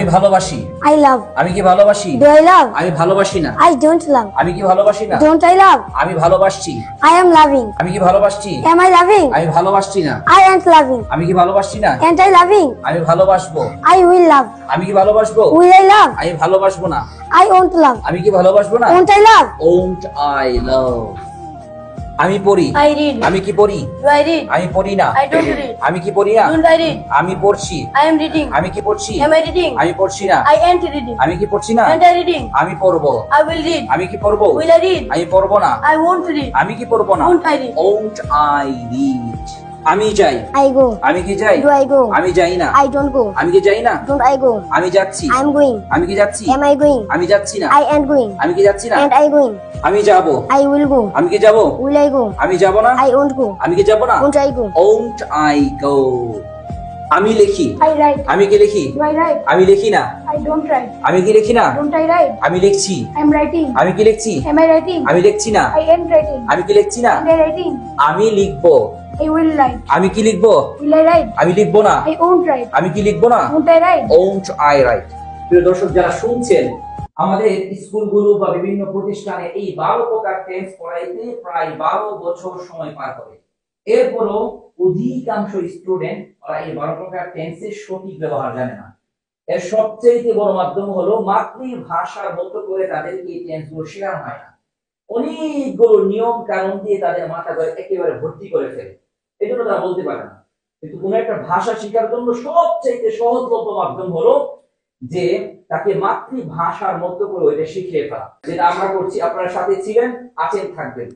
আমি ভালোবাসি। I love. আমি কি ভালোবাসি? Do I love? আমি ভালোবাসি না। I don't love. আমি কি ভালোবাসি না? Don't I love? আমি ভালোবাসছি। I am loving. আমি কি ভালোবাসছি? Am I loving? আমি ভালোবাসছি না। I ain't loving. আমি কি ভালোবাসছি না? Ain't I loving? আমি ভালোবাসবো। I will love. আমি কি ভালোবাসবো? Will I love? আমি ভালোবাসবো না। I won't love. আমি কি ভালোবাসবো না? Won't I love? Won't I love? আমি পড়ি। I read. আমি কি পড়ি? Do I read? আমি পড়ি না। I don't read. আমি কি পড়ি না? Don't I read? আমি পড়ছি। I am reading. আমি কি পড়ছি? Am I reading? আমি পড়ছি না। I ain't reading. আমি কি পড়ছি না? Ain't I reading? আমি পড়বো। I will read. আমি কি পড়বো? Will I read? আমি পড়বো না। I won't read. আমি কি পড়বো না? Won't I read? Won't I read? আমি যাই। I go. আমি কি যাই? Do I go? আমি যাই না। I don't go. আমি কি যাই না? Don't I go? আমি যাচ্ছি। I am going. আমি কি যাচ্ছি? Am I going? আমি যাচ্ছি না। I ain't going. আমি কি যাচ্ছি না? Ain't I going? আমি যাব। I will go. আমি কি যাব? Will I go? আমি যাব না। I won't go. আমি কি যাব না? Won't I go? Won't I go? আমি লিখি। I write. আমি কি লিখি? Do I write? আমি লিখি না। I don't write. আমি কি লিখি না? Don't I write? আমি লিখছি। I am writing. আমি কি লিখছি? Am I writing? আমি লিখছি না। I ain't writing. আমি কি লিখছি না? Am I writing? আমি লিখবো। I will write. আমি কি লিখবো? Will I write? আমি লিখবো না। I won't write. আমি কি লিখবো না? Won't I write? Won't I write? প্রিয় দর্শক যারা শুনছেন, আমাদের স্কুলগুলো বা বিভিন্ন প্রতিষ্ঠানে এই 12 প্রকার টেন্স পড়াইতে প্রায় 12 বছর সময় পার করে। এরপরও অধিকাংশ স্টুডেন্ট ওরা এই 12 প্রকার টেন্সের সঠিক ব্যবহার জানে না। এর সবচেয়ে বড় মাধ্যম হলো মাতৃভাষার মতো করে তাদেরকে এই টেন্সগুলো শেখানো হয় না। অনেকগুলো নিয়ম কানুন দিয়ে তাদের মাথা করে একেবারে ভর্তি করে ফেলে, এই জন্য তারা বলতে পারে না। কিন্তু কোন একটা ভাষা শেখার জন্য সবচেয়ে সহজলভ্য মাধ্যম হলো যে তাকে মাতৃভাষার মতো করে ওইটা শিখিয়ে ফেলা, যেটা আমরা করছি। আপনারা সাথে ছিলেন, আছেন, থাকবেন।